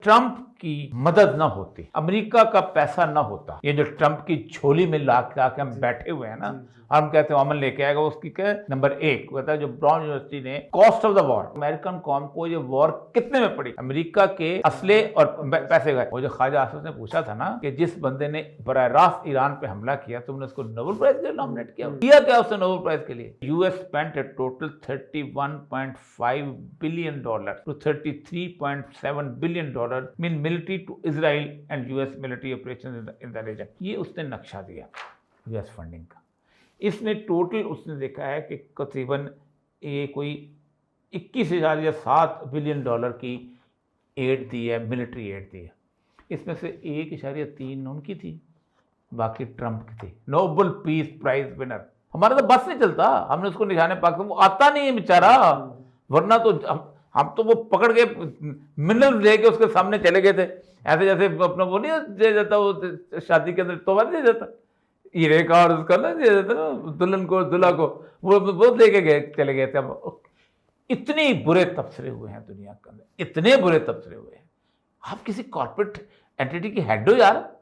Trump کی مدد نہ ہوتی، امریکہ کا پیسہ نہ ہوتا، یہ جو ٹرمپ کی جھولی میں لا کے ہم بیٹھے ہوئے ہیں نا، ہم کہتے ہیں امن لے کے آئے گا، اس کی کہ نمبر 1 کہتا ہے جو براؤن یونیورسٹی نے cost of the war, American قوم کو یہ وار کتنے میں پڑی، امریکہ کے اسلحے اور پیسے گئے۔ وہ جو خواجہ آصف نے پوچھا تھا نا کہ جس بندے نے براہ راست ایران پہ حملہ کیا تم نے اس کو نوبل پرائز کے لیے نامنیٹ کیا کیا اس نے نوبل پرائز کے لیے؟ U S spent a total $31.5 billion to $33.7 billion mean military to Israel and US military operations in the region۔ یہ اس نے نقشہ دیا یو ایس فنڈنگ کا۔ اس نے ٹوٹل اس نے دیکھا ہے کہ تقریباً یہ کوئی 21.7 بلین ڈالر کی ایڈ دی ہے، ملٹری ایڈ دی ہے۔ اس میں سے 1.3 ان کی تھی، باقی ٹرمپ کی تھی، نوبل پیس پرائز ونر۔ ہمارا تو بس نہیں چلتا، ہم نے اس کو نشانے پاک، وہ آتا نہیں ہے بیچارہ، ورنہ تو ہم تو وہ پکڑ کے منرل لے کے اس کے سامنے چلے گئے تھے، ایسے جیسے اپنا وہ نہیں دے جاتا، وہ شادی کے اندر توبہ دے جاتا ہیرے کا اور اس کا نا دے جاتا نا دلہن کو دلہا کو، وہ لے کے گئے چلے گئے تھے۔ اب اتنے برے تبصرے ہوئے ہیں دنیا کے اندر، اتنے برے تبصرے ہوئے ہیں۔ آپ کسی کارپوریٹ اینٹیٹی کی ہیڈ ہو یار،